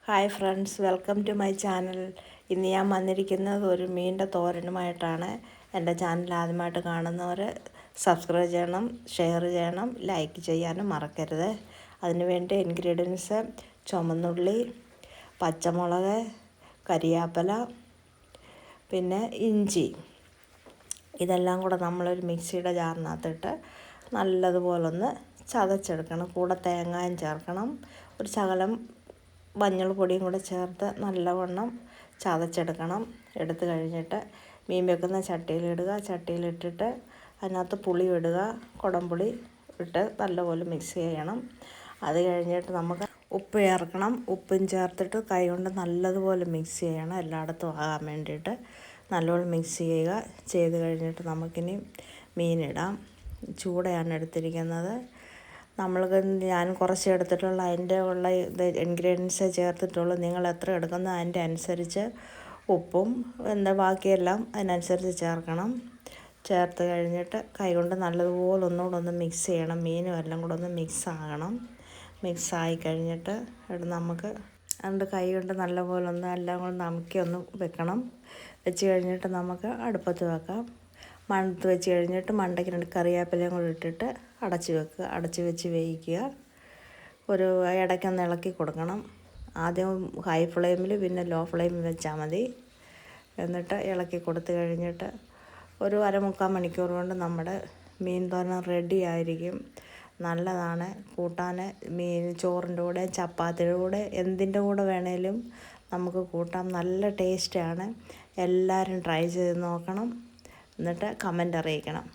Hi friends, welcome to my channel. ഇന്ന് ഞാൻ വന്നിരിക്കുന്നത് ഒരു മീനിൻ്റെ തോരനുമായിട്ടാണ്. എൻ്റെ ചാനൽ ആദ്യമായിട്ട് കാണുന്നവർ സബ്സ്ക്രൈബ് ചെയ്യണം, ഷെയർ ചെയ്യണം, ലൈക്ക് ചെയ്യാനും മറക്കരുത്. അതിനുവേണ്ടി ഇൻഗ്രീഡിയൻസ്: ചുമന്നുള്ളി, പച്ചമുളക്, കരിയാപ്പില, പിന്നെ ഇഞ്ചി. ഇതെല്ലാം കൂടെ നമ്മളൊരു മിക്സിയുടെ ജാറിനകത്തിട്ട് നല്ലതുപോലൊന്ന് ചതച്ചെടുക്കണം. കൂടെ തേങ്ങയും ചേർക്കണം. ഒരു ശകലം മഞ്ഞൾ പൊടിയും കൂടെ ചേർത്ത് നല്ലവണ്ണം ചതച്ചെടുക്കണം. എടുത്തു കഴിഞ്ഞിട്ട് മീൻ വെക്കുന്ന ചട്ടിയിലിടുക. ചട്ടിയിലിട്ടിട്ട് അതിനകത്ത് പുളി ഇടുക. കുടംപുളി ഇട്ട് നല്ലപോലെ മിക്സ് ചെയ്യണം. അത് കഴിഞ്ഞിട്ട് നമുക്ക് ഉപ്പ് ചേർക്കണം. ഉപ്പും ചേർത്തിട്ട് കൈ കൊണ്ട് നല്ലതുപോലെ മിക്സ് ചെയ്യണം, എല്ലായിടത്തും ആകാൻ വേണ്ടിയിട്ട്. നല്ലപോലെ മിക്സ് ചെയ്യുക. ചെയ്ത് കഴിഞ്ഞിട്ട് നമുക്കിനി മീനിടാം. ചൂടയാണ് എടുത്തിരിക്കുന്നത്. ഞാൻ കുറച്ച് എടുത്തിട്ടുള്ള അതിൻ്റെ ഉള്ള ഇൻഗ്രീഡിയൻസ് ചേർത്തിട്ടുള്ളൂ. നിങ്ങൾ എത്ര എടുക്കുന്നോ അതിൻ്റെ അനുസരിച്ച് ഉപ്പും ബാക്കിയെല്ലാം അതിനനുസരിച്ച് ചേർക്കണം. ചേർത്ത് കഴിഞ്ഞിട്ട് കൈകൊണ്ട് നല്ലതുപോലെ ഒന്നുകൂടെ ഒന്ന് മിക്സ് ചെയ്യണം. മീനും എല്ലാം കൂടെ ഒന്ന് മിക്സ് ആകണം. മിക്സായി കഴിഞ്ഞിട്ട് നമുക്ക് കൈ കൊണ്ട് നല്ലപോലെ ഒന്ന് എല്ലാം കൂടെ നമുക്കി ഒന്ന് വെക്കണം. വെച്ച് കഴിഞ്ഞിട്ട് നമുക്ക് അടുപ്പത്ത് വെക്കാം. മണത്ത് വെച്ച് കഴിഞ്ഞിട്ട് മണ്ടയ്ക്ക് 2 കറിവേപ്പിലയും കൂടി ഇട്ടിട്ട് അടച്ച് വെക്കുക. അടച്ച് വെച്ച് വേവിക്കുക. ഒരു ഇടയ്ക്കൊന്ന് ഇളക്കി കൊടുക്കണം. ആദ്യം ഹൈ ഫ്ലെയിമിൽ പിന്നെ ലോ ഫ്ലെയിമിൽ വെച്ചാൽ മതി. എന്നിട്ട് ഇളക്കി കൊടുത്തു കഴിഞ്ഞിട്ട് ഒരു അരമുക്കാൽ മണിക്കൂർ കൊണ്ട് നമ്മുടെ മീൻ തോരൻ റെഡി ആയിരിക്കും. നല്ലതാണ് കൂട്ടാൻ. ചോറിൻ്റെ കൂടെ, ചപ്പാത്തിയുടെ കൂടെ, എന്തിൻ്റെ കൂടെ വേണേലും നമുക്ക് കൂട്ടാം. നല്ല ടേസ്റ്റാണ്. എല്ലാവരും ട്രൈ ചെയ്ത് നോക്കണം. എന്നിട്ട് കമൻ്റ് അറിയിക്കണം.